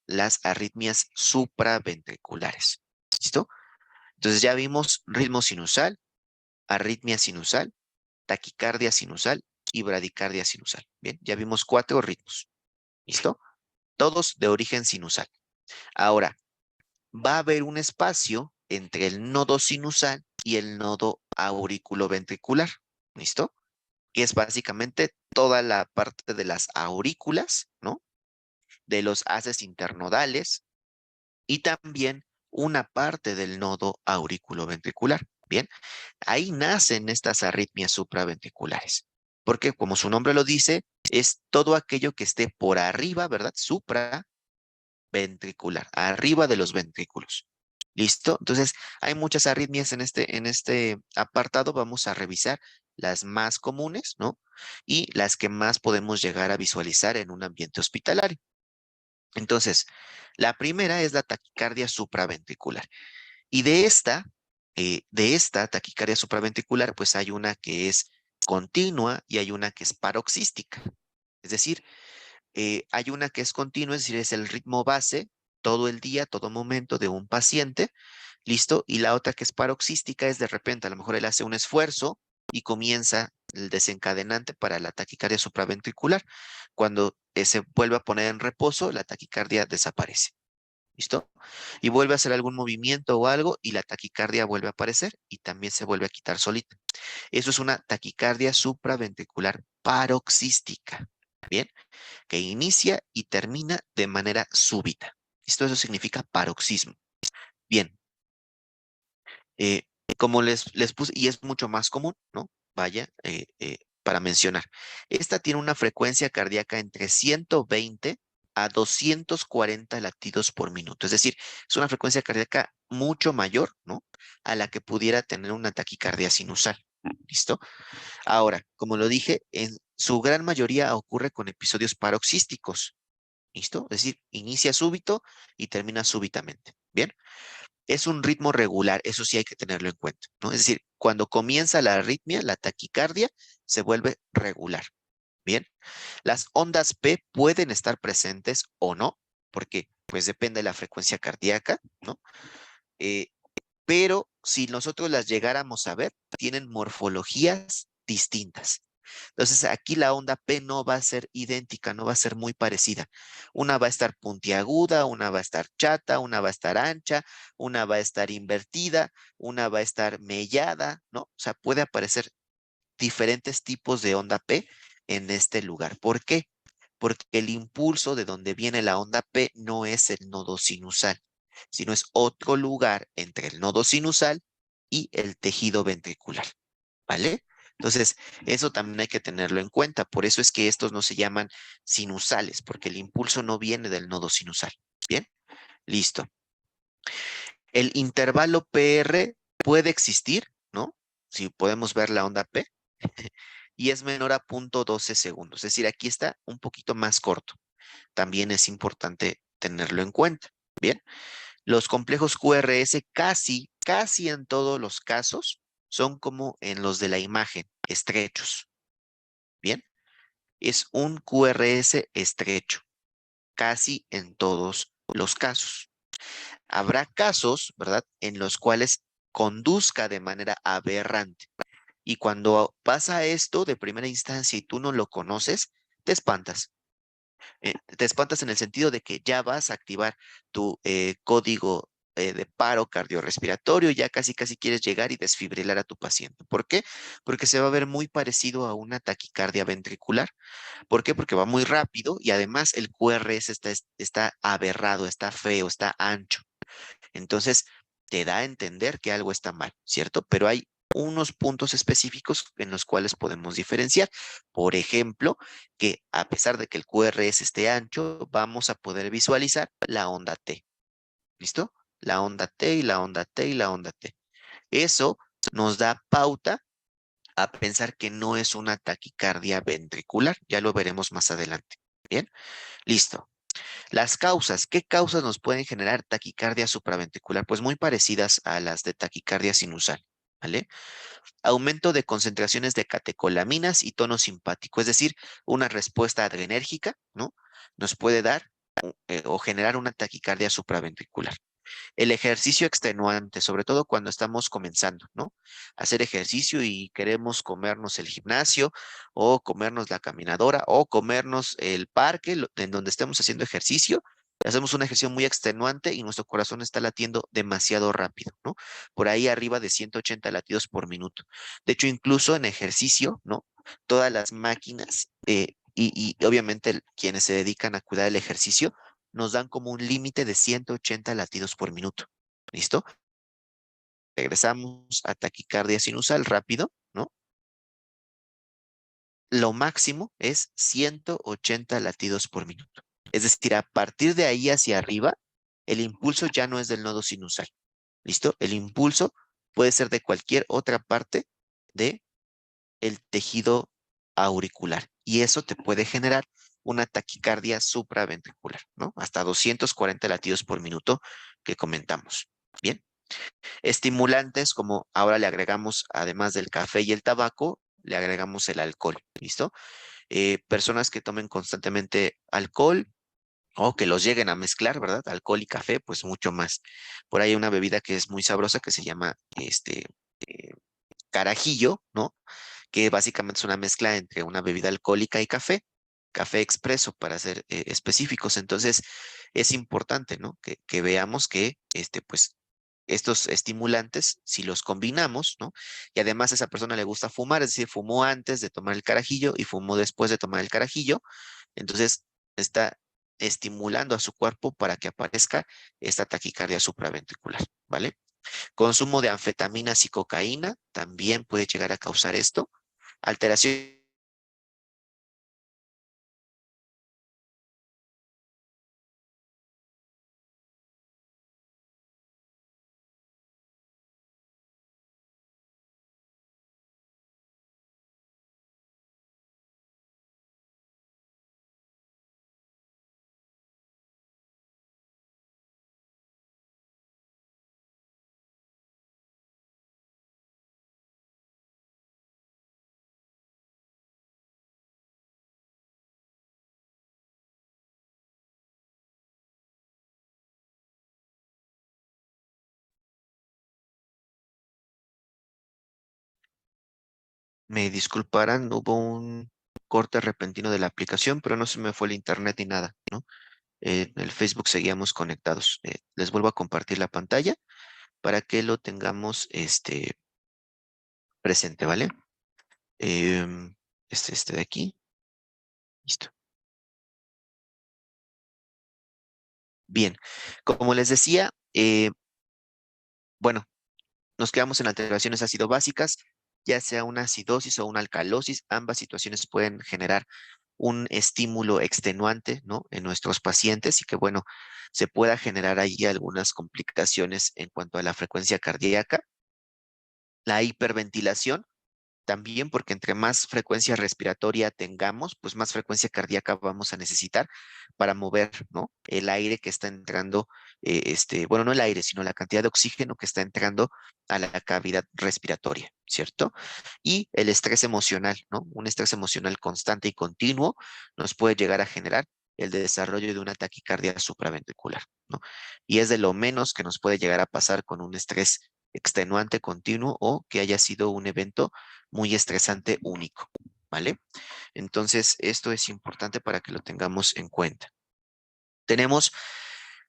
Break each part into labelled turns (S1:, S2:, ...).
S1: las arritmias supraventriculares. ¿Listo? Entonces ya vimos ritmo sinusal, arritmia sinusal, taquicardia sinusal y bradicardia sinusal. Bien, ya vimos 4 ritmos. ¿Listo? Todos de origen sinusal. Ahora, va a haber un espacio entre el nodo sinusal y el nodo auriculoventricular. ¿Listo? Que es básicamente toda la parte de las aurículas, ¿no? De los haces internodales y también una parte del nodo auriculoventricular. Bien, ahí nacen estas arritmias supraventriculares, porque como su nombre lo dice, es todo aquello que esté por arriba, ¿verdad? Supraventricular, arriba de los ventrículos. ¿Listo? Entonces, hay muchas arritmias en este apartado. Vamos a revisar las más comunes, ¿no? Y las que más podemos llegar a visualizar en un ambiente hospitalario. Entonces, la primera es la taquicardia supraventricular. Y de esta taquicardia supraventricular, pues hay una que es continua y hay una que es paroxística. Es decir, hay una que es continua, es decir, es el ritmo base todo el día, todo momento de un paciente, ¿listo? Y la otra que es paroxística es de repente, a lo mejor él hace un esfuerzo y comienza el desencadenante para la taquicardia supraventricular. Cuando se vuelve a poner en reposo, la taquicardia desaparece. ¿Listo? Y vuelve a hacer algún movimiento o algo y la taquicardia vuelve a aparecer y también se vuelve a quitar solita. Eso es una taquicardia supraventricular paroxística. Bien, que inicia y termina de manera súbita. ¿Listo? Eso significa paroxismo. Bien, eh, como les puse, y es mucho más común, ¿no? Vaya, para mencionar. Esta tiene una frecuencia cardíaca entre 120 a 240 latidos por minuto. Es decir, es una frecuencia cardíaca mucho mayor, ¿no? A la que pudiera tener una taquicardia sinusal. ¿Listo? Ahora, como lo dije, en su gran mayoría ocurre con episodios paroxísticos. ¿Listo? Es decir, inicia súbito y termina súbitamente. Bien. Es un ritmo regular, eso sí hay que tenerlo en cuenta, ¿no? Es decir, cuando comienza la arritmia, la taquicardia se vuelve regular. Bien, las ondas P pueden estar presentes o no, porque pues depende de la frecuencia cardíaca, ¿no? Eh, pero si nosotros las llegáramos a ver, tienen morfologías distintas. Entonces aquí la onda P no va a ser idéntica, no va a ser muy parecida. Una va a estar puntiaguda, una va a estar chata, una va a estar ancha, una va a estar invertida, una va a estar mellada, ¿no? O sea, puede aparecer diferentes tipos de onda P en este lugar. ¿Por qué? Porque el impulso de donde viene la onda P no es el nodo sinusal, sino es otro lugar entre el nodo sinusal y el tejido ventricular, ¿vale? Entonces, eso también hay que tenerlo en cuenta. Por eso es que estos no se llaman sinusales, porque el impulso no viene del nodo sinusal. Bien, listo. El intervalo PR puede existir, ¿no? Si podemos ver la onda P, y es menor a 0.12 segundos. Es decir, aquí está un poquito más corto. También es importante tenerlo en cuenta. Bien, los complejos QRS casi en todos los casos son como en los de la imagen, estrechos. Bien, es un QRS estrecho, casi en todos los casos. Habrá casos, ¿verdad?, en los cuales conduzca de manera aberrante. Y cuando pasa esto de primera instancia y tú no lo conoces, te espantas. Te espantas en el sentido de que ya vas a activar tu código de paro cardiorrespiratorio, ya casi quieres llegar y desfibrilar a tu paciente. ¿Por qué? Porque se va a ver muy parecido a una taquicardia ventricular. ¿Por qué? Porque va muy rápido y además el QRS está aberrado, está feo, está ancho. Entonces, te da a entender que algo está mal, ¿cierto? Pero hay unos puntos específicos en los cuales podemos diferenciar. Por ejemplo, que a pesar de que el QRS esté ancho, vamos a poder visualizar la onda T. ¿Listo? La onda T y la onda T y la onda T. Eso nos da pauta a pensar que no es una taquicardia ventricular. Ya lo veremos más adelante. Bien, listo. Las causas, ¿qué causas nos pueden generar taquicardia supraventricular? Pues muy parecidas a las de taquicardia sinusal, ¿vale? Aumento de concentraciones de catecolaminas y tono simpático, es decir, una respuesta adrenérgica, ¿no? Nos puede dar o generar una taquicardia supraventricular. El ejercicio extenuante, sobre todo cuando estamos comenzando, ¿no? Hacer ejercicio y queremos comernos el gimnasio o comernos la caminadora o comernos el parque en donde estemos haciendo ejercicio. Hacemos un ejercicio muy extenuante y nuestro corazón está latiendo demasiado rápido, ¿no? Por ahí arriba de 180 latidos por minuto. De hecho, incluso en ejercicio, ¿no? Todas las máquinas y obviamente quienes se dedican a cuidar el ejercicio nos dan como un límite de 180 latidos por minuto. ¿Listo? Regresamos a taquicardia sinusal rápido, ¿no? Lo máximo es 180 latidos por minuto. Es decir, a partir de ahí hacia arriba, el impulso ya no es del nodo sinusal. ¿Listo? El impulso puede ser de cualquier otra parte de el tejido auricular y eso te puede generar una taquicardia supraventricular, ¿no? Hasta 240 latidos por minuto que comentamos. Bien, estimulantes como ahora le agregamos, además del café y el tabaco, le agregamos el alcohol, ¿listo? Personas que tomen constantemente alcohol o que los lleguen a mezclar, ¿verdad? Alcohol y café, pues mucho más. Por ahí hay una bebida que es muy sabrosa que se llama eh, carajillo, ¿no? Que básicamente es una mezcla entre una bebida alcohólica y café, café expreso para ser específicos. Entonces, es importante, ¿no? Que veamos que, pues, estos estimulantes, si los combinamos, ¿no? Y además a esa persona le gusta fumar, es decir, fumó antes de tomar el carajillo y fumó después de tomar el carajillo, entonces está estimulando a su cuerpo para que aparezca esta taquicardia supraventricular, ¿vale? Consumo de anfetaminas y cocaína también puede llegar a causar esto. Alteración. Me disculparán, hubo un corte repentino de la aplicación, pero no se me fue el internet ni nada, ¿no? En el Facebook seguíamos conectados. Les vuelvo a compartir la pantalla para que lo tengamos presente, ¿vale? Em, este de aquí, listo. Bien, como les decía, bueno, nos quedamos en alteraciones ácido básicas, ya sea una acidosis o una alcalosis, ambas situaciones pueden generar un estímulo extenuante, ¿no? En nuestros pacientes y que, bueno, se pueda generar ahí algunas complicaciones en cuanto a la frecuencia cardíaca. La hiperventilación también, porque entre más frecuencia respiratoria tengamos, pues más frecuencia cardíaca vamos a necesitar para mover, ¿no? El aire que está entrando, bueno, no el aire, sino la cantidad de oxígeno que está entrando a la cavidad respiratoria, ¿cierto? Y el estrés emocional, ¿no? Un estrés emocional constante y continuo nos puede llegar a generar el desarrollo de una taquicardia supraventricular, ¿no? Y es de lo menos que nos puede llegar a pasar con un estrés extenuante continuo o que haya sido un evento muy estresante único, ¿vale? Entonces, esto es importante para que lo tengamos en cuenta. Tenemos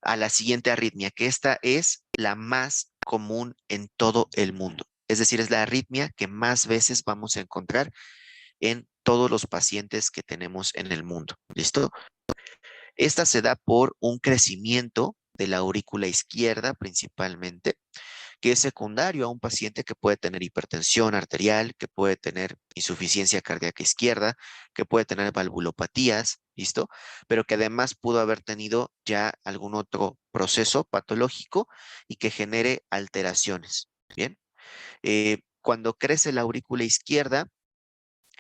S1: a la siguiente arritmia, que esta es la más común en todo el mundo. Es decir, es la arritmia que más veces vamos a encontrar en todos los pacientes que tenemos en el mundo. ¿Listo? Esta se da por un crecimiento de la aurícula izquierda principalmente que es secundario a un paciente que puede tener hipertensión arterial, que puede tener insuficiencia cardíaca izquierda, que puede tener valvulopatías, ¿listo? Pero que además pudo haber tenido ya algún otro proceso patológico y que genere alteraciones, ¿bien? Cuando crece la aurícula izquierda,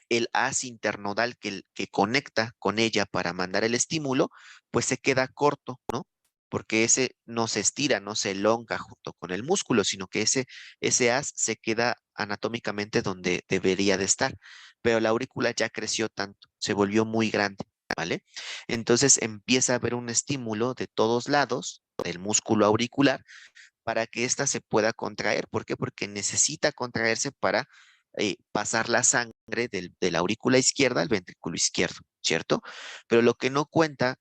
S1: el haz internodal que conecta con ella para mandar el estímulo, pues se queda corto, ¿no? Porque ese no se estira, no se elonga junto con el músculo, sino que ese haz se queda anatómicamente donde debería de estar. Pero la aurícula ya creció tanto, se volvió muy grande. ¿vale? Entonces empieza a haber un estímulo de todos lados del músculo auricular para que ésta se pueda contraer. ¿Por qué? Porque necesita contraerse para pasar la sangre de la aurícula izquierda al ventrículo izquierdo, ¿cierto? Pero lo que no cuenta,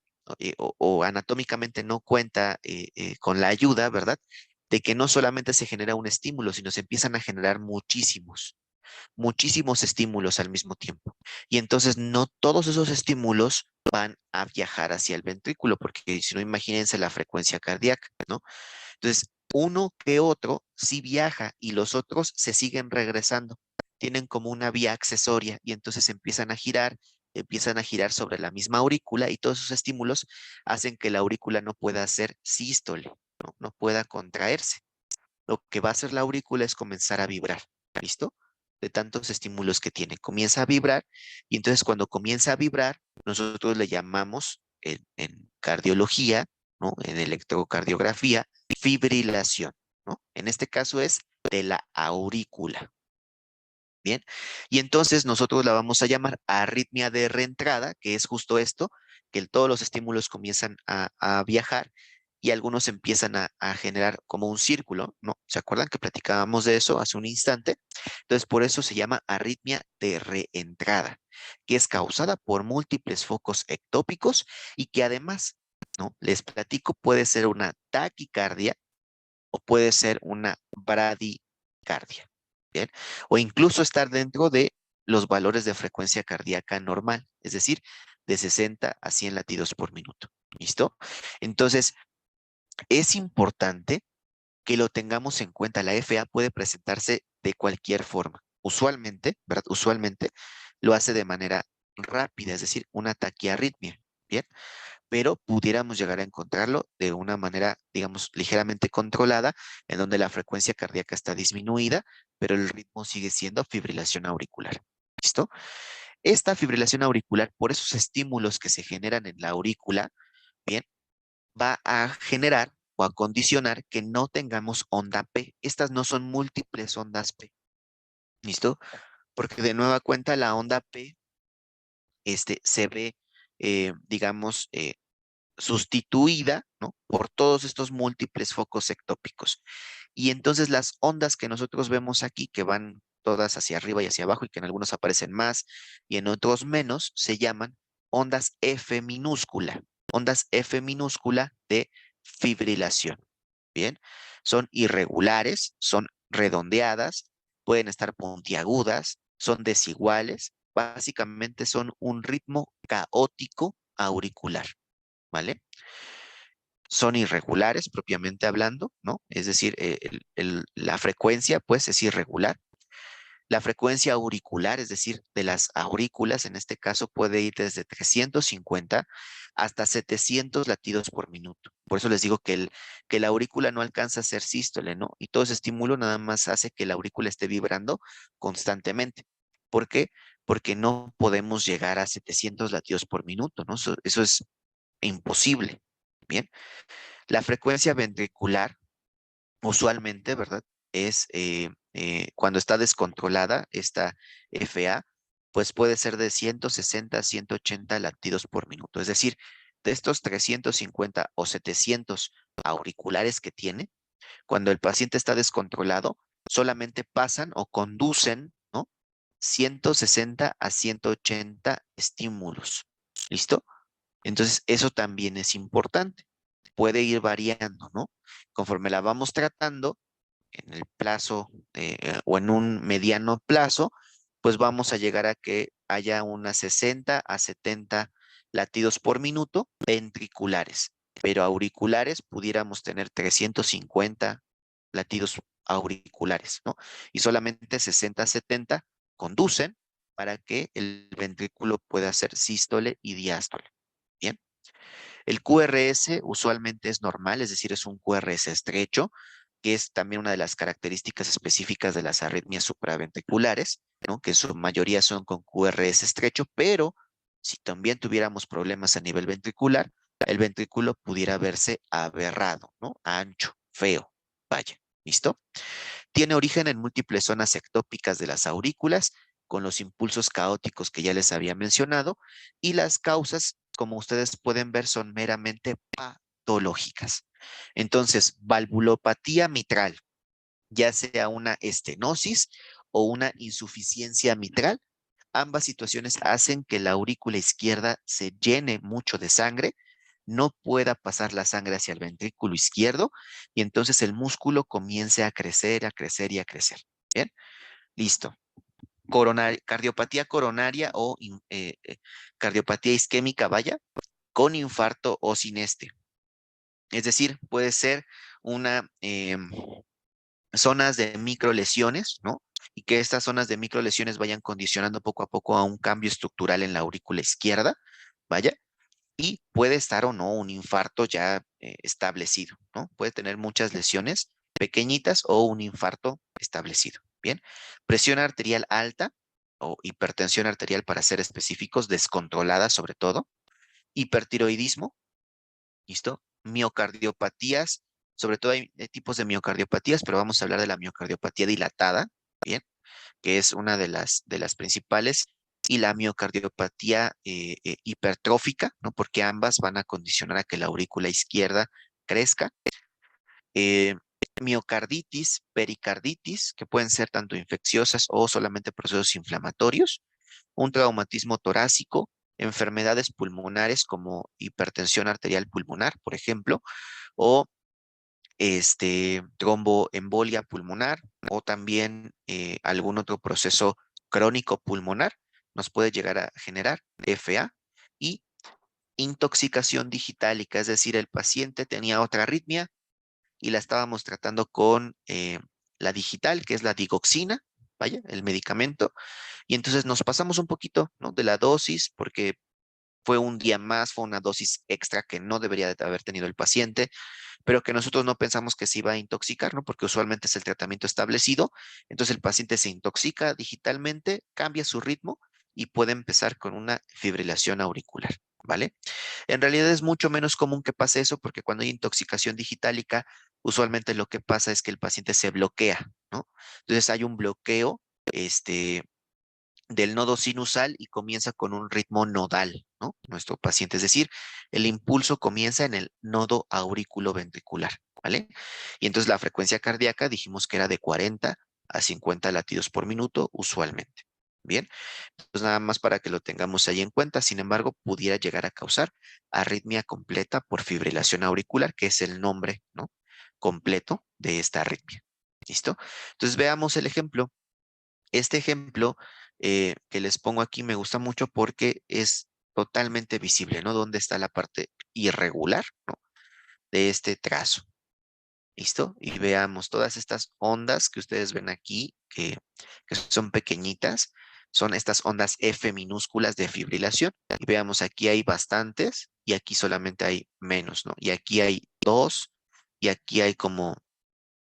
S1: o anatómicamente no cuenta con la ayuda, ¿verdad? De que no solamente se genera un estímulo, sino se empiezan a generar muchísimos estímulos al mismo tiempo. Y entonces no todos esos estímulos van a viajar hacia el ventrículo, porque si no, imagínense la frecuencia cardíaca, ¿no? Entonces, uno que otro sí viaja y los otros se siguen regresando. Tienen como una vía accesoria y entonces empiezan a girar sobre la misma aurícula y todos esos estímulos hacen que la aurícula no pueda hacer sístole, ¿no? No pueda contraerse. Lo que va a hacer la aurícula es comenzar a vibrar, ¿listo? De tantos estímulos que tiene. Comienza a vibrar y entonces cuando comienza a vibrar, nosotros le llamamos en cardiología, ¿no? En electrocardiografía, fibrilación, ¿no? En este caso es de la aurícula. Bien, y entonces nosotros la vamos a llamar arritmia de reentrada, que es justo esto, que todos los estímulos comienzan a viajar y algunos empiezan a generar como un círculo, ¿no? ¿Se acuerdan que platicábamos de eso hace un instante? Entonces, por eso se llama arritmia de reentrada, que es causada por múltiples focos ectópicos y que además, ¿no? Les platico, puede ser una taquicardia o puede ser una bradicardia, ¿bien? O incluso estar dentro de los valores de frecuencia cardíaca normal, es decir, de 60 a 100 latidos por minuto. ¿Listo? Entonces, es importante que lo tengamos en cuenta. La FA puede presentarse de cualquier forma. Usualmente, ¿verdad? Usualmente lo hace de manera rápida, es decir, una taquiarritmia. Bien, pero pudiéramos llegar a encontrarlo de una manera, digamos, ligeramente controlada, en donde la frecuencia cardíaca está disminuida, pero el ritmo sigue siendo fibrilación auricular. ¿Listo? Esta fibrilación auricular, por esos estímulos que se generan en la aurícula, bien, va a generar o a condicionar que no tengamos onda P. Estas no son múltiples ondas P. ¿Listo? Porque de nueva cuenta la onda P se ve, digamos, sustituida, ¿no? Por todos estos múltiples focos ectópicos. Y entonces las ondas que nosotros vemos aquí, que van todas hacia arriba y hacia abajo y que en algunos aparecen más y en otros menos, se llaman ondas F minúscula de fibrilación. Bien, son irregulares, son redondeadas, pueden estar puntiagudas, son desiguales, básicamente son un ritmo caótico auricular. ¿Vale? Son irregulares propiamente hablando, ¿no? Es decir, la frecuencia, pues, es irregular. La frecuencia auricular, es decir, de las aurículas, en este caso, puede ir desde 350 hasta 700 latidos por minuto. Por eso les digo que la aurícula no alcanza a ser sístole, ¿no? Y todo ese estímulo nada más hace que la aurícula esté vibrando constantemente. ¿Por qué? Porque no podemos llegar a 700 latidos por minuto, ¿no? Eso es imposible. Bien, la frecuencia ventricular usualmente, ¿verdad? Es cuando está descontrolada esta FA, pues puede ser de 160 a 180 latidos por minuto. Es decir, de estos 350 o 700 auriculares que tiene, cuando el paciente está descontrolado, solamente pasan o conducen, ¿no? 160 a 180 estímulos. ¿Listo? Entonces, eso también es importante. Puede ir variando, ¿no? Conforme la vamos tratando en el plazo o en un mediano plazo, pues vamos a llegar a que haya unas 60 a 70 latidos por minuto ventriculares, pero auriculares pudiéramos tener 350 latidos auriculares, ¿no? Y solamente 60 a 70 conducen para que el ventrículo pueda hacer sístole y diástole. Bien. El QRS usualmente es normal, es decir, es un QRS estrecho, que es también una de las características específicas de las arritmias supraventriculares, ¿no? Que en su mayoría son con QRS estrecho, pero si también tuviéramos problemas a nivel ventricular, el ventrículo pudiera verse aberrado, ¿no? Ancho, feo. Vaya, ¿listo? Tiene origen en múltiples zonas ectópicas de las aurículas con los impulsos caóticos que ya les había mencionado, y las causas, como ustedes pueden ver, son meramente patológicas. Entonces, valvulopatía mitral, ya sea una estenosis o una insuficiencia mitral, ambas situaciones hacen que la aurícula izquierda se llene mucho de sangre, no pueda pasar la sangre hacia el ventrículo izquierdo y entonces el músculo comience a crecer, a crecer y a crecer. Bien, listo. Cardiopatía coronaria o cardiopatía isquémica, vaya, con infarto o sin este. Es decir, puede ser una zonas de microlesiones, ¿no? Y que estas zonas de microlesiones vayan condicionando poco a poco a un cambio estructural en la aurícula izquierda, vaya, y puede estar o no un infarto ya establecido, ¿no? Puede tener muchas lesiones pequeñitas o un infarto establecido. Bien, presión arterial alta o hipertensión arterial para ser específicos, descontrolada sobre todo, hipertiroidismo, ¿listo? Miocardiopatías, sobre todo hay tipos de miocardiopatías, pero vamos a hablar de la miocardiopatía dilatada, ¿bien? Que es una de las principales, y la miocardiopatía hipertrófica, ¿no? Porque ambas van a condicionar a que la aurícula izquierda crezca. Eh, Miocarditis, pericarditis, que pueden ser tanto infecciosas o solamente procesos inflamatorios, un traumatismo torácico, enfermedades pulmonares como hipertensión arterial pulmonar, por ejemplo, o tromboembolia pulmonar o también algún otro proceso crónico pulmonar nos puede llegar a generar FA y intoxicación digitálica, es decir, el paciente tenía otra arritmia y la estábamos tratando con la digital, que es la digoxina, vaya, el medicamento, y entonces nos pasamos un poquito, ¿no? De la dosis porque fue un día más, fue una dosis extra que no debería de haber tenido el paciente, pero que nosotros no pensamos que se iba a intoxicar, ¿no? Porque usualmente es el tratamiento establecido, entonces el paciente se intoxica digitalmente, cambia su ritmo y puede empezar con una fibrilación auricular, ¿vale? En realidad es mucho menos común que pase eso porque cuando hay intoxicación digitálica, usualmente lo que pasa es que el paciente se bloquea, ¿no? Entonces hay un bloqueo, del nodo sinusal y comienza con un ritmo nodal, ¿no? Nuestro paciente, es decir, el impulso comienza en el nodo auriculoventricular, ¿vale? Y entonces la frecuencia cardíaca dijimos que era de 40 a 50 latidos por minuto usualmente. Bien, pues nada más para que lo tengamos ahí en cuenta. Sin embargo, pudiera llegar a causar arritmia completa por fibrilación auricular, que es el nombre, ¿no? Completo de esta arritmia. ¿Listo? Entonces veamos el ejemplo. Este ejemplo que les pongo aquí me gusta mucho porque es totalmente visible, ¿no? Dónde está la parte irregular, ¿no? De este trazo. ¿Listo? Y veamos todas estas ondas que ustedes ven aquí, que son pequeñitas, son estas ondas F minúsculas de fibrilación. Y veamos, aquí hay bastantes y aquí solamente hay menos, ¿no? Y aquí hay dos y aquí hay como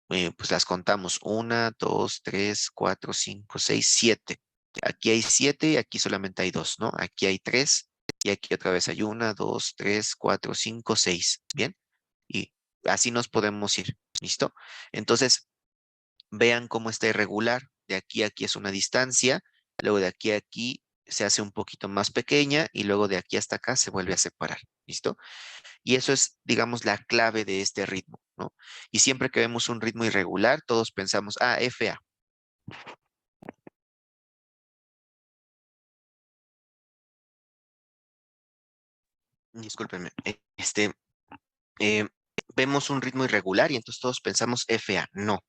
S1: pues las contamos, una, dos, tres, cuatro, cinco, seis, siete. Aquí hay siete y aquí solamente hay dos, ¿no? Aquí hay tres y aquí otra vez hay una, dos, tres, cuatro, cinco, seis. Bien, y así nos podemos ir, ¿listo? Entonces, vean cómo está irregular. De aquí a aquí es una distancia, luego de aquí a aquí se hace un poquito más pequeña y luego de aquí hasta acá se vuelve a separar, ¿listo? Y eso es, digamos, la clave de este ritmo, ¿no? Y siempre que vemos un ritmo irregular, todos pensamos, ah, FA. Discúlpenme. Eh, Vemos un ritmo irregular y entonces todos pensamos FA. No,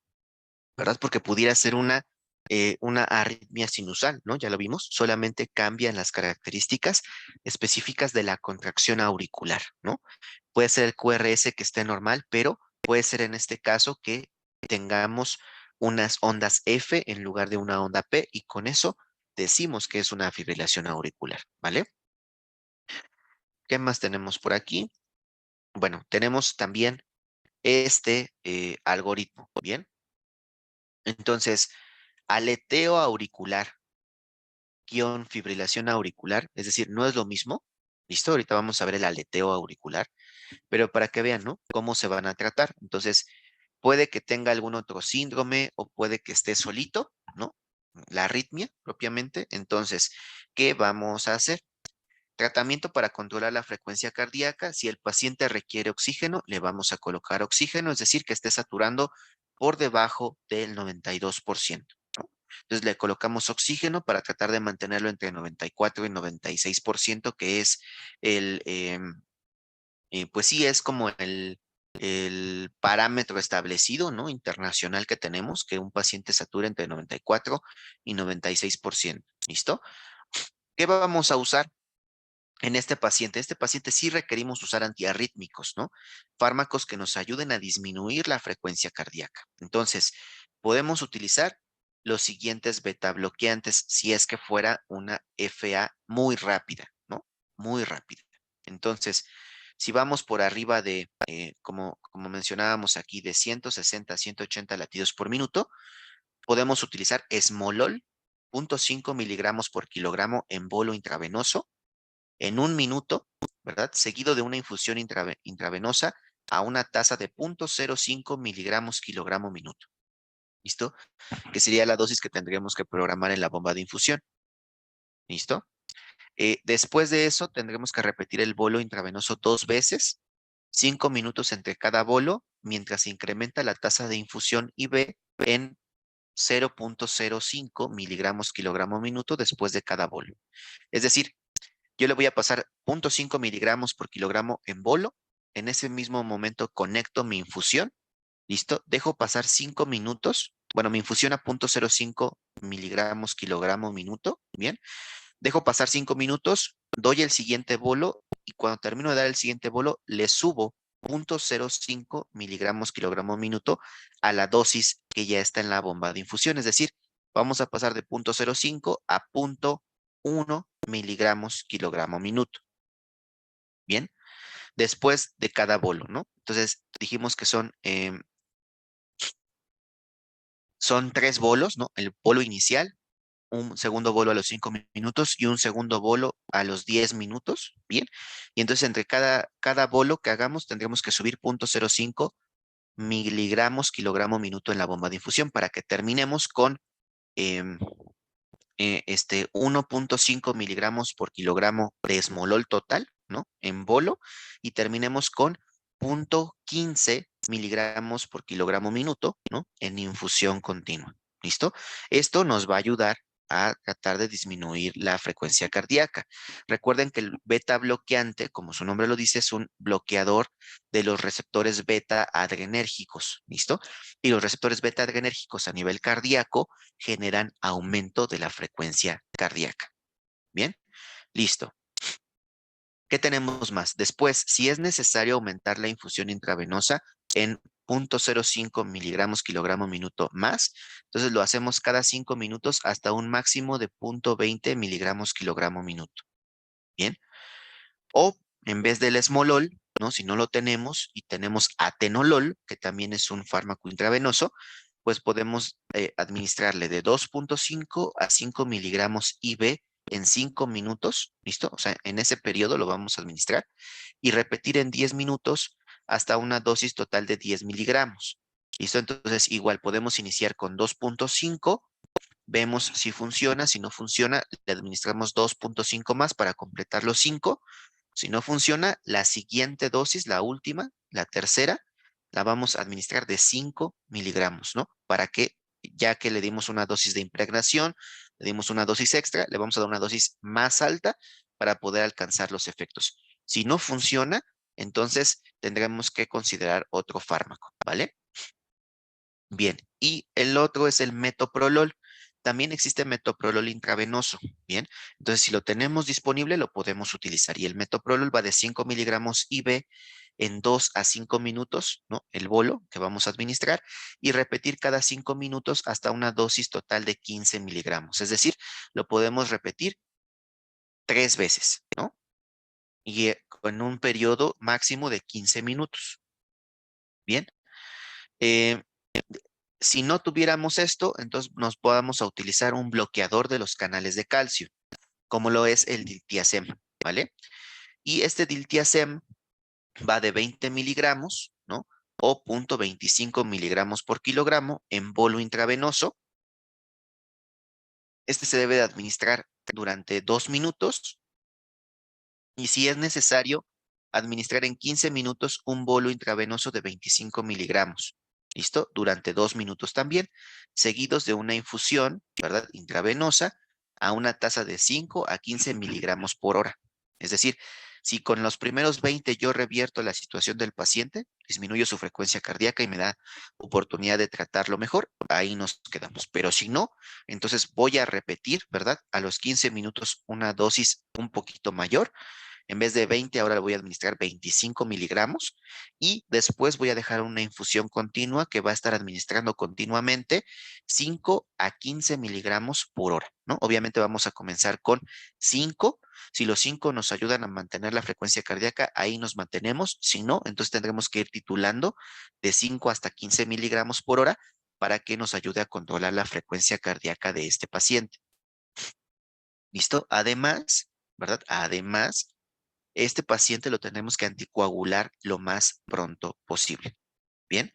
S1: ¿verdad? Porque pudiera ser una arritmia sinusal, ¿no? Ya lo vimos, solamente cambian las características específicas de la contracción auricular, ¿no? Puede ser el QRS que esté normal, pero puede ser en este caso que tengamos unas ondas F en lugar de una onda P y con eso decimos que es una fibrilación auricular, ¿vale? ¿Qué más tenemos por aquí? Bueno, tenemos también este algoritmo, ¿bien? Entonces, aleteo auricular guión fibrilación auricular, es decir, no es lo mismo. ¿Listo? Ahorita vamos a ver el aleteo auricular, pero para que vean, ¿no? Cómo se van a tratar. Entonces, puede que tenga algún otro síndrome o puede que esté solito, ¿no? la arritmia propiamente. Entonces, ¿qué vamos a hacer? Tratamiento para controlar la frecuencia cardíaca. Si el paciente requiere oxígeno, le vamos a colocar oxígeno, es decir, que esté saturando por debajo del 92%, ¿no? Entonces le colocamos oxígeno para tratar de mantenerlo entre 94 y 96%, que es pues sí, es como el parámetro establecido, ¿no? Internacional que tenemos, que un paciente sature entre 94 y 96%. ¿Listo? ¿Qué vamos a usar en este paciente? Este paciente sí requerimos usar antiarrítmicos, ¿no? Fármacos que nos ayuden a disminuir la frecuencia cardíaca. Entonces, podemos utilizar los siguientes beta bloqueantes si es que fuera una FA muy rápida, ¿no? Muy rápida. Entonces, si vamos por arriba de, como mencionábamos aquí, de 160 a 180 latidos por minuto, podemos utilizar esmolol, 0.5 miligramos por kilogramo en bolo intravenoso en un minuto, ¿verdad? Seguido de una infusión intravenosa a una tasa de 0.05 miligramos kilogramo minuto. ¿Listo? Que sería la dosis que tendríamos que programar en la bomba de infusión. ¿Listo? Después de eso, tendremos que repetir el bolo intravenoso 2 veces, 5 minutos entre cada bolo, mientras se incrementa la tasa de infusión IV en 0.05 miligramos kilogramo minuto después de cada bolo. Es decir, yo le voy a pasar 0.5 miligramos por kilogramo en bolo. En ese mismo momento conecto mi infusión. ¿Listo? Dejo pasar 5 minutos. Bueno, mi infusión a 0.05 miligramos kilogramo minuto. Bien. Dejo pasar 5 minutos. Doy el siguiente bolo. Y cuando termino de dar el siguiente bolo, le subo 0.05 miligramos kilogramo minuto a la dosis que ya está en la bomba de infusión. Es decir, vamos a pasar de 0.05 a 0.1 miligramos kilogramo minuto. Bien, después de cada bolo, ¿no? Entonces dijimos que son 3 bolos, ¿no? El bolo inicial, un segundo bolo a los 5 minutos y un segundo bolo a los 10 minutos. Bien, y entonces entre cada bolo que hagamos tendremos que subir 0.05 miligramos kilogramo minuto en la bomba de infusión para que terminemos con 1.5 miligramos por kilogramo de esmolol total, ¿no? En bolo, y terminemos con 0.15 miligramos por kilogramo minuto, ¿no? En infusión continua. ¿Listo? Esto nos va a ayudar a tratar de disminuir la frecuencia cardíaca. Recuerden que el beta bloqueante, como su nombre lo dice, es un bloqueador de los receptores beta adrenérgicos. ¿Listo? Y los receptores beta adrenérgicos a nivel cardíaco generan aumento de la frecuencia cardíaca. Bien, listo. ¿Qué tenemos más? Después, si es necesario aumentar la infusión intravenosa en 0.05 miligramos kilogramo minuto más, entonces lo hacemos cada 5 minutos hasta un máximo de 0.20 miligramos kilogramo minuto. Bien. O en vez del esmolol, ¿no? Si no lo tenemos y tenemos atenolol, que también es un fármaco intravenoso, pues podemos administrarle de 2.5 a 5 miligramos IV en 5 minutos, ¿listo? O sea, en ese periodo lo vamos a administrar y repetir en 10 minutos hasta una dosis total de 10 miligramos. ¿Listo? Entonces, igual podemos iniciar con 2.5, vemos si funciona, si no funciona, le administramos 2.5 más para completar los 5. Si no funciona, la siguiente dosis, la última, la tercera, la vamos a administrar de 5 miligramos, ¿no? Para que, ya que le dimos una dosis de impregnación, le dimos una dosis extra, le vamos a dar una dosis más alta para poder alcanzar los efectos. Si no funciona, entonces tendremos que considerar otro fármaco, ¿vale? Bien, y el otro es el metoprolol. También existe metoprolol intravenoso, bien. Entonces, si lo tenemos disponible, lo podemos utilizar. Y el metoprolol va de 5 miligramos IV en 2 a 5 minutos, ¿no? El bolo que vamos a administrar y repetir cada 5 minutos hasta una dosis total de 15 miligramos. Es decir, lo podemos repetir 3 veces, ¿no? Y en un periodo máximo de 15 minutos. Bien. Eh, Si no tuviéramos esto, entonces nos podamos a utilizar un bloqueador de los canales de calcio, como lo es el diltiazem, ¿vale? Y este diltiazem va de 20 miligramos, ¿no? O 0.25 miligramos por kilogramo en bolo intravenoso Este se debe de administrar durante 2 minutos y si es necesario, administrar en 15 minutos un bolo intravenoso de 25 miligramos. ¿Listo? Durante 2 minutos también, seguidos de una infusión, ¿verdad? Intravenosa a una tasa de 5 a 15 miligramos por hora. Es decir, si con los primeros 20 yo revierto la situación del paciente, disminuyo su frecuencia cardíaca y me da oportunidad de tratarlo mejor, ahí nos quedamos. Pero si no, entonces voy a repetir, ¿verdad? A los 15 minutos una dosis un poquito mayor. En vez de 20, ahora le voy a administrar 25 miligramos y después voy a dejar una infusión continua que va a estar administrando continuamente 5 a 15 miligramos por hora, ¿no? Obviamente vamos a comenzar con 5. Si los 5 nos ayudan a mantener la frecuencia cardíaca, ahí nos mantenemos. Si no, entonces tendremos que ir titulando de 5 hasta 15 miligramos por hora para que nos ayude a controlar la frecuencia cardíaca de este paciente. ¿Listo? Además, ¿verdad? Además, este paciente lo tenemos que anticoagular lo más pronto posible. Bien,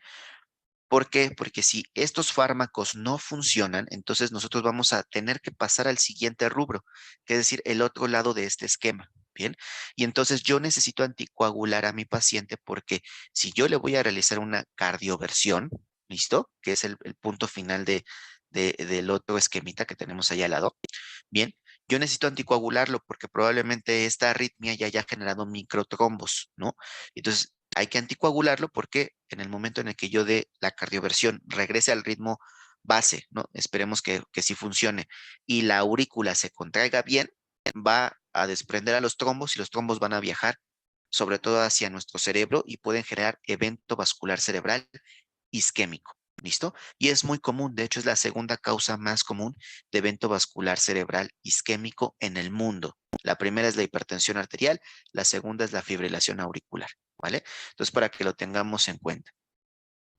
S1: ¿por qué? Porque si estos fármacos no funcionan, entonces nosotros vamos a tener que pasar al siguiente rubro, que es decir, el otro lado de este esquema. Bien, y entonces yo necesito anticoagular a mi paciente porque si yo le voy a realizar una cardioversión, ¿listo? Que es el punto final del otro esquemita que tenemos ahí al lado. Bien, yo necesito anticoagularlo porque probablemente esta arritmia ya haya generado microtrombos, ¿no? Entonces, hay que anticoagularlo porque en el momento en el que yo dé la cardioversión regrese al ritmo base, ¿no? Esperemos que sí funcione y la aurícula se contraiga bien, va a desprender a los trombos y los trombos van a viajar sobre todo hacia nuestro cerebro y pueden generar evento vascular cerebral isquémico. ¿Listo? Y es muy común, de hecho es la segunda causa más común de evento vascular cerebral isquémico en el mundo. La primera es la hipertensión arterial, la segunda es la fibrilación auricular, ¿vale? Entonces, para que lo tengamos en cuenta.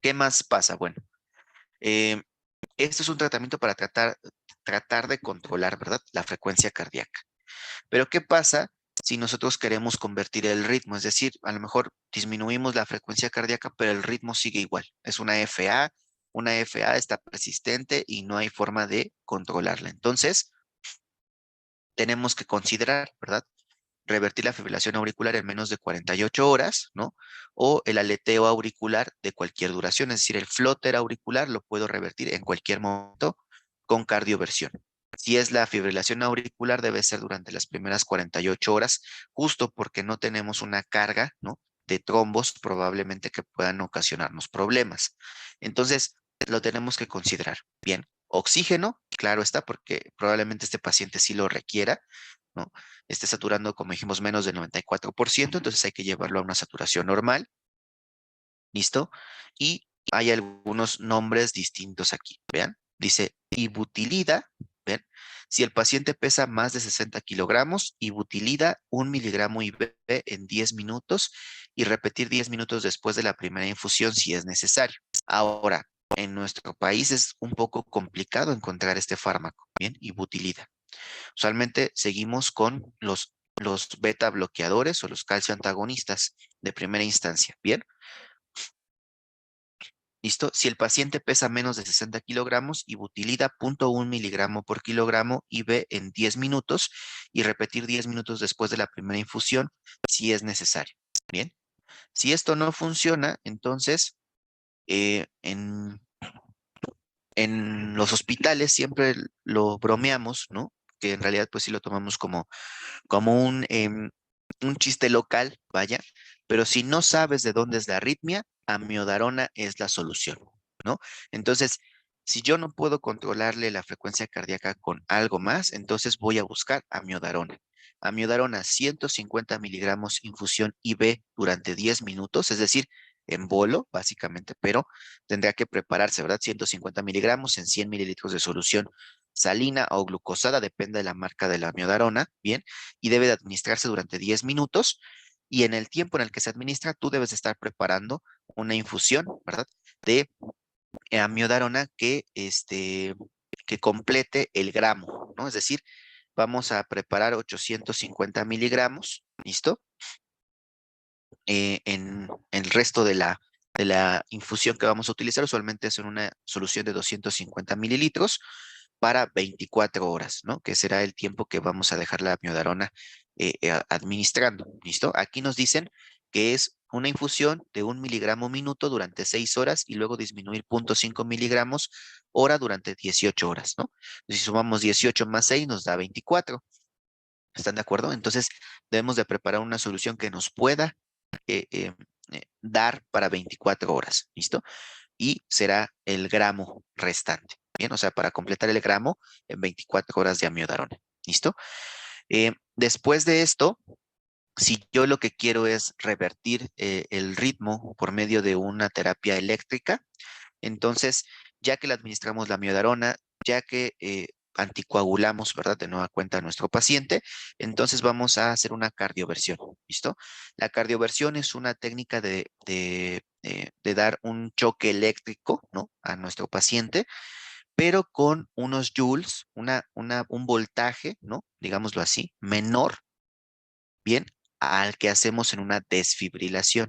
S1: ¿Qué más pasa? Bueno, eh, esto es un tratamiento para tratar de controlar, ¿verdad? La frecuencia cardíaca. Pero ¿qué pasa si nosotros queremos convertir el ritmo? Es decir, a lo mejor disminuimos la frecuencia cardíaca, pero el ritmo sigue igual. Es una FA está persistente y no hay forma de controlarla. Entonces, tenemos que considerar, ¿verdad? Revertir la fibrilación auricular en menos de 48 horas, ¿no? O el aleteo auricular de cualquier duración, es decir, el flóter auricular lo puedo revertir en cualquier momento con cardioversión. Si es la fibrilación auricular, debe ser durante las primeras 48 horas, justo porque no tenemos una carga, ¿no? De trombos probablemente que puedan ocasionarnos problemas. Entonces, lo tenemos que considerar. Bien, oxígeno, claro está, porque probablemente este paciente sí lo requiera, ¿no? Esté saturando, como dijimos, menos del 94%, entonces hay que llevarlo a una saturación normal. ¿Listo? Y hay algunos nombres distintos aquí. Vean, dice ibutilida. ¿Ven? Si el paciente pesa más de 60 kilogramos, ibutilida 1 miligramo IV en 10 minutos y repetir 10 minutos después de la primera infusión si es necesario. Ahora, en nuestro país es un poco complicado encontrar este fármaco. Bien, ibutilida. Usualmente seguimos con los beta bloqueadores o los calcio antagonistas de primera instancia. Bien, listo. Si el paciente pesa menos de 60 kilogramos, ibutilida 0,1 miligramo por kilogramo IV en 10 minutos y repetir 10 minutos después de la primera infusión si es necesario. Bien, si esto no funciona, entonces en los hospitales siempre lo bromeamos, ¿no? Que en realidad pues sí lo tomamos como un chiste local, vaya, pero si no sabes de dónde es la arritmia, amiodarona es la solución, ¿no? Entonces, si yo no puedo controlarle la frecuencia cardíaca con algo más, entonces voy a buscar amiodarona. Amiodarona 150 miligramos infusión IV durante 10 minutos, es decir, en bolo, básicamente, pero tendría que prepararse, ¿verdad? 150 miligramos en 100 mililitros de solución salina o glucosada, depende de la marca de la amiodarona, ¿bien? Y debe de administrarse durante 10 minutos. Y en el tiempo en el que se administra, tú debes estar preparando una infusión, ¿verdad? De amiodarona que complete el gramo, ¿no? Es decir, vamos a preparar 850 miligramos, ¿listo? En el resto de la infusión que vamos a utilizar, usualmente es en una solución de 250 mililitros, para 24 horas, ¿no? Que será el tiempo que vamos a dejar la amiodarona administrando, ¿listo? Aquí nos dicen que es una infusión de 1 miligramo minuto durante 6 horas y luego disminuir 0,5 miligramos hora durante 18 horas, ¿no? Si sumamos 18 más 6 nos da 24. ¿Están de acuerdo? Entonces debemos de preparar una solución que nos pueda eh, eh, dar para 24 horas, ¿listo? Y será el gramo restante, ¿bien? O sea, para completar el gramo en 24 horas de amiodarona, ¿listo? Después de esto, si yo lo que quiero es revertir el ritmo por medio de una terapia eléctrica, entonces, ya que le administramos la miodarona, ya que anticoagulamos, ¿verdad? De nueva cuenta a nuestro paciente, entonces vamos a hacer una cardioversión, ¿listo? La cardioversión es una técnica de dar un choque eléctrico, ¿no? A nuestro paciente, pero con unos joules, un voltaje, ¿no? Digámoslo así, menor, ¿bien? Al que hacemos en una desfibrilación,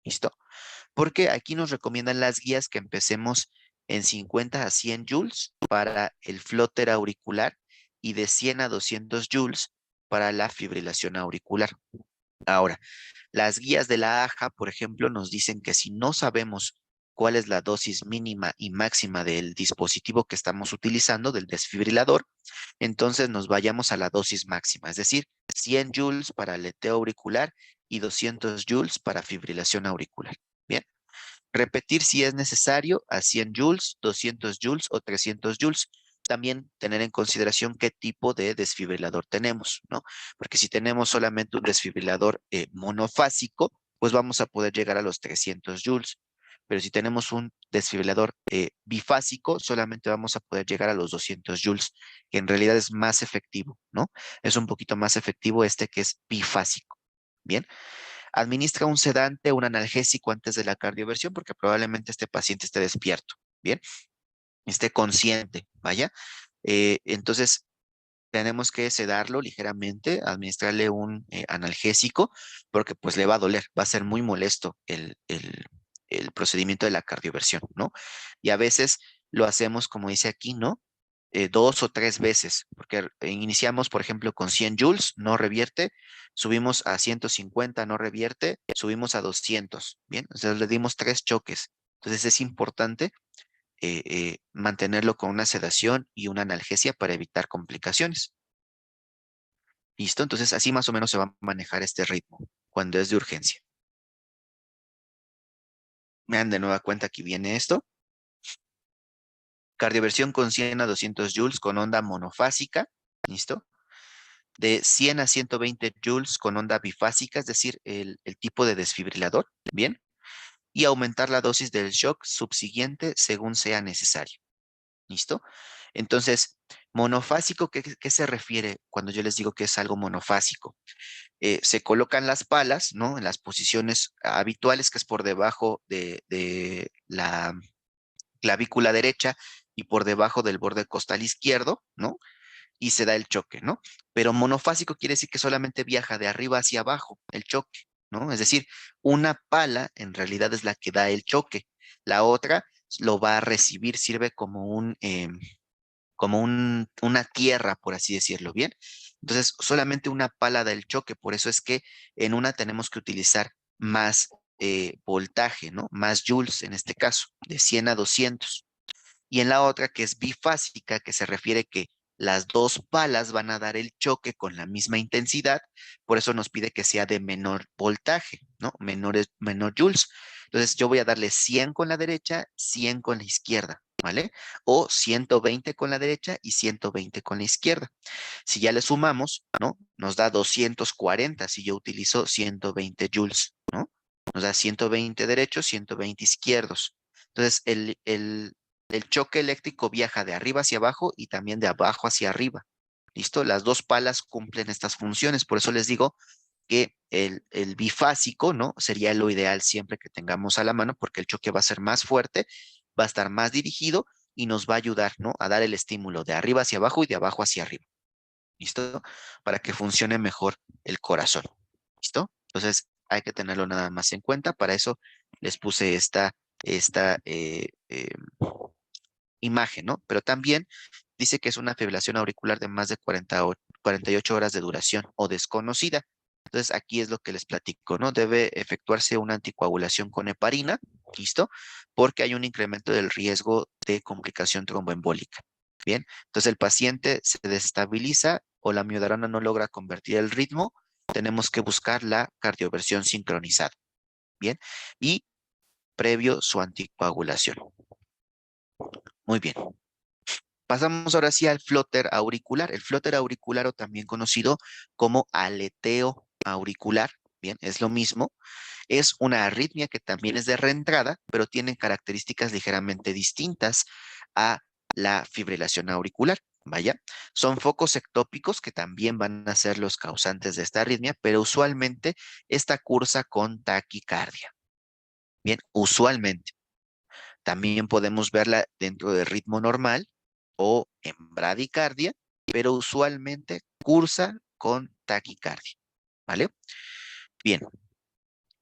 S1: ¿listo? Porque aquí nos recomiendan las guías que empecemos en 50 a 100 joules para el flóter auricular y de 100 a 200 joules para la fibrilación auricular. Ahora, las guías de la AJA, por ejemplo, nos dicen que si no sabemos cuál es la dosis mínima y máxima del dispositivo que estamos utilizando, del desfibrilador, entonces nos vayamos a la dosis máxima, es decir, 100 joules para aleteo auricular y 200 joules para fibrilación auricular. Bien. Repetir si es necesario a 100 joules, 200 joules o 300 joules. También tener en consideración qué tipo de desfibrilador tenemos, ¿no? Porque si tenemos solamente un desfibrilador monofásico, pues vamos a poder llegar a los 300 joules. Pero si tenemos un desfibrilador bifásico, solamente vamos a poder llegar a los 200 joules, que en realidad es más efectivo, ¿no? Es un poquito más efectivo este que es bifásico. Bien. Administra un sedante, un analgésico antes de la cardioversión, porque probablemente este paciente esté despierto, ¿bien? Esté consciente, vaya. Entonces, tenemos que sedarlo ligeramente, administrarle un analgésico, porque pues le va a doler, va a ser muy molesto el procedimiento de la cardioversión, ¿no? Y a veces lo hacemos, como dice aquí, ¿no? 2 o 3 veces, porque iniciamos, por ejemplo, con 100 joules, no revierte, subimos a 150, no revierte, subimos a 200, ¿bien? O sea, le dimos 3 choques. Entonces es importante mantenerlo con una sedación y una analgesia para evitar complicaciones. ¿Listo? Entonces así más o menos se va a manejar este ritmo cuando es de urgencia. Me dan de nueva cuenta que viene esto. Cardioversión con 100 a 200 joules con onda monofásica. ¿Listo? De 100 a 120 joules con onda bifásica, es decir, el tipo de desfibrilador. Bien. Y aumentar la dosis del shock subsiguiente según sea necesario. ¿Listo? Entonces, monofásico, ¿qué se refiere cuando yo les digo que es algo monofásico? Se colocan las palas, ¿no? En las posiciones habituales, que es por debajo de la clavícula derecha y por debajo del borde costal izquierdo, ¿no? Y se da el choque, ¿no? Pero monofásico quiere decir que solamente viaja de arriba hacia abajo el choque, ¿no? Es decir, una pala en realidad es la que da el choque, la otra lo va a recibir, sirve como una tierra, por así decirlo, ¿bien? Entonces, solamente una pala da el choque, por eso es que en una tenemos que utilizar más voltaje, ¿no? Más joules en este caso, de 100 a 200. Y en la otra, que es bifásica, que se refiere que las dos palas van a dar el choque con la misma intensidad, por eso nos pide que sea de menor voltaje, ¿no? Menor joules. Entonces yo voy a darle 100 con la derecha, 100 con la izquierda, ¿vale? O 120 con la derecha y 120 con la izquierda. Si ya le sumamos, ¿no? Nos da 240 si yo utilizo 120 joules, ¿no? Nos da 120 derechos, 120 izquierdos. Entonces, el choque eléctrico viaja de arriba hacia abajo y también de abajo hacia arriba. ¿Listo? Las dos palas cumplen estas funciones. Por eso les digo que el bifásico, ¿no? Sería lo ideal siempre que tengamos a la mano, porque el choque va a ser más fuerte, va a estar más dirigido y nos va a ayudar, ¿no? A dar el estímulo de arriba hacia abajo y de abajo hacia arriba. ¿Listo? Para que funcione mejor el corazón. ¿Listo? Entonces hay que tenerlo nada más en cuenta. Para eso les puse esta imagen, ¿no? Pero también dice que es una fibrilación auricular de más de 48 horas de duración o desconocida. Entonces, aquí es lo que les platico, ¿no? Debe efectuarse una anticoagulación con heparina, ¿listo? Porque hay un incremento del riesgo de complicación tromboembólica. Bien, entonces el paciente se desestabiliza o la miodarona no logra convertir el ritmo, tenemos que buscar la cardioversión sincronizada. Bien, y previo su anticoagulación. Muy bien. Pasamos ahora sí al flóter auricular. El flóter auricular o también conocido como aleteo auricular. Bien, es lo mismo. Es una arritmia que también es de reentrada, pero tiene características ligeramente distintas a la fibrilación auricular. Vaya, son focos ectópicos que también van a ser los causantes de esta arritmia, pero usualmente esta cursa con taquicardia. Bien, usualmente. También podemos verla dentro del ritmo normal o en bradicardia, pero usualmente cursa con taquicardia. ¿Vale? Bien,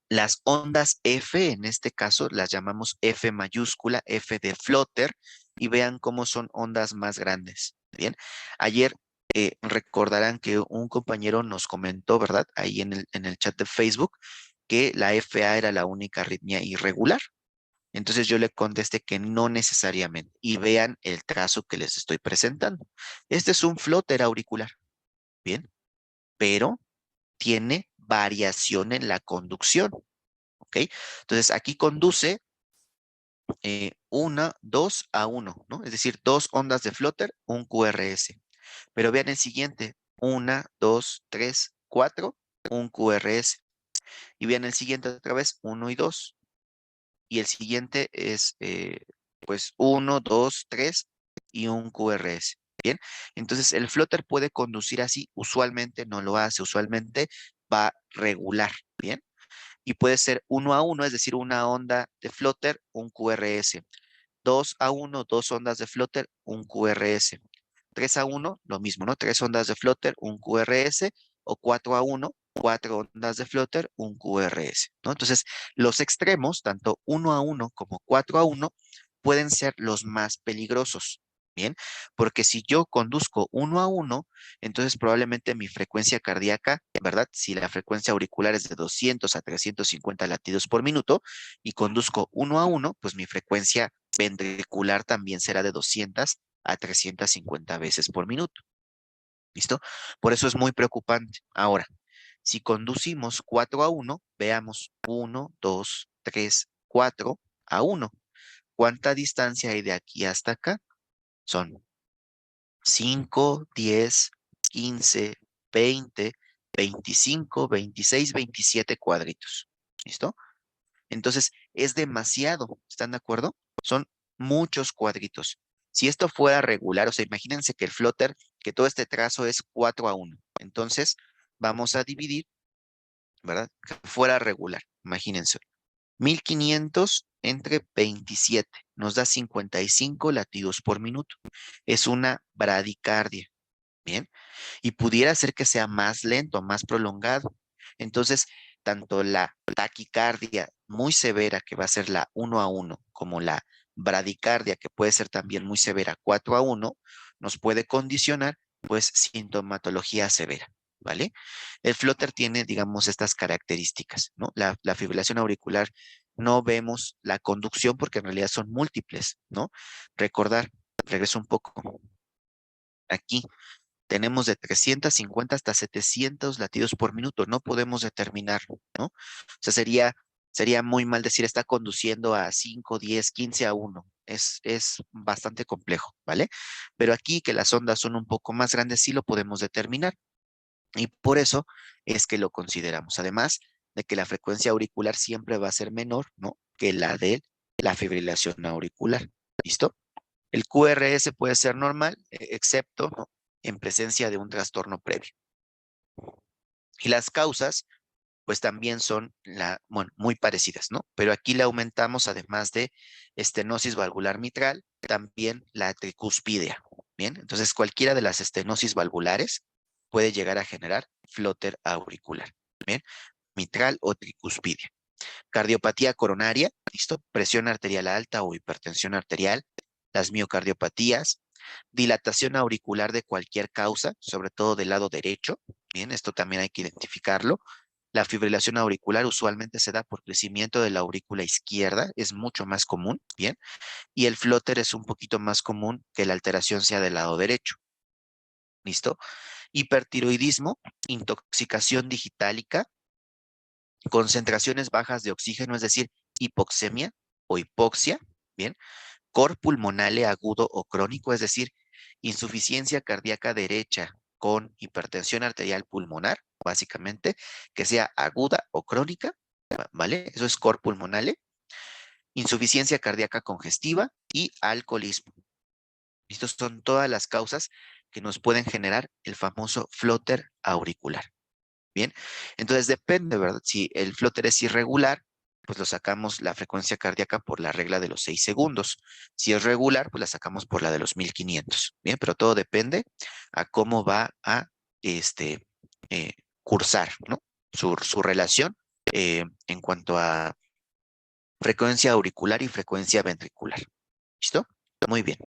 S1: las ondas F, en este caso, las llamamos F mayúscula, F de flóter, y vean cómo son ondas más grandes. Bien, ayer recordarán que un compañero nos comentó, ¿verdad? Ahí en el chat de Facebook, que la FA era la única arritmia irregular. Entonces yo le contesté que no necesariamente. Y vean el trazo que les estoy presentando. Este es un flóter auricular, ¿bien? Pero tiene variación en la conducción. ¿Ok? Entonces aquí conduce 2 a 1, ¿no? Es decir, dos ondas de flóter, un QRS. Pero vean el siguiente, 1, 2, 3, 4, un QRS. Y vean el siguiente otra vez, 1 y 2. Y el siguiente es, pues, 1, 2, 3 y un QRS. Bien, entonces el flóter puede conducir así, usualmente no lo hace, usualmente va regular. Bien, y puede ser 1 a 1, es decir, una onda de flóter, un QRS. 2 a 1, dos ondas de flóter, un QRS. 3 a 1, lo mismo, ¿no? Tres ondas de flóter, un QRS, o 4 a 1, cuatro ondas de flóter, un QRS, ¿no? Entonces, los extremos, tanto 1 a 1 como 4 a 1, pueden ser los más peligrosos. Bien, porque si yo conduzco 1 a 1, entonces probablemente mi frecuencia cardíaca, ¿verdad? Si la frecuencia auricular es de 200 a 350 latidos por minuto y conduzco 1 a 1, pues mi frecuencia ventricular también será de 200 a 350 veces por minuto. ¿Listo? Por eso es muy preocupante. Ahora, si conducimos 4 a 1, veamos 1, 2, 3, 4 a 1. ¿Cuánta distancia hay de aquí hasta acá? Son 5, 10, 15, 20, 25, 26, 27 cuadritos. ¿Listo? Entonces, es demasiado, ¿están de acuerdo? Son muchos cuadritos. Si esto fuera regular, o sea, imagínense que el flóter, que todo este trazo es 4 a 1. Entonces, vamos a dividir, ¿verdad? Que fuera regular, imagínense. 1500 entre 27 nos da 55 latidos por minuto. Es una bradicardia, ¿bien? Y pudiera ser que sea más lento, más prolongado. Entonces, tanto la taquicardia muy severa, que va a ser la 1 a 1, como la bradicardia, que puede ser también muy severa, 4 a 1, nos puede condicionar, pues, sintomatología severa, ¿vale? El flóter tiene, digamos, estas características, ¿no? La fibrilación auricular, no vemos la conducción porque en realidad son múltiples, ¿no? Recordar, regreso un poco, aquí tenemos de 350 hasta 700 latidos por minuto, no podemos determinarlo, ¿no? O sea, sería muy mal decir está conduciendo a 5, 10, 15 a 1. Es bastante complejo, ¿vale? Pero aquí que las ondas son un poco más grandes, sí lo podemos determinar. Y por eso es que lo consideramos. Además de que la frecuencia auricular siempre va a ser menor, ¿no? Que la de la fibrilación auricular. ¿Listo? El QRS puede ser normal, excepto, ¿no?, en presencia de un trastorno previo. Y las causas, pues también son bueno, muy parecidas, ¿no? Pero aquí le aumentamos, además de estenosis valvular mitral, también la tricuspidia. Bien, entonces cualquiera de las estenosis valvulares puede llegar a generar flóter auricular. Bien, mitral o tricuspidia. Cardiopatía coronaria, ¿listo? Presión arterial alta o hipertensión arterial, las miocardiopatías, Dilatación auricular de cualquier causa, sobre todo del lado derecho. Bien, esto también hay que identificarlo. La fibrilación auricular usualmente se da por crecimiento de la aurícula izquierda, es mucho más común, bien, y el flóter es un poquito más común que la alteración sea del lado derecho. ¿Listo? Hipertiroidismo, intoxicación digitálica, concentraciones bajas de oxígeno, es decir, hipoxemia o hipoxia, bien, cor pulmonale agudo o crónico, es decir, insuficiencia cardíaca derecha con hipertensión arterial pulmonar, básicamente, que sea aguda o crónica, ¿vale? Eso es cor pulmonale, insuficiencia cardíaca congestiva y alcoholismo. Estas son todas las causas que nos pueden generar el famoso flóter auricular. Bien, entonces depende, ¿verdad? Si el flóter es irregular, pues lo sacamos la frecuencia cardíaca por la regla de los 6 segundos. Si es regular, pues la sacamos por la de los 1500. Bien, pero todo depende a cómo va a este, eh, cursar, ¿no? Su relación en cuanto a frecuencia auricular y frecuencia ventricular. ¿Listo? Muy bien.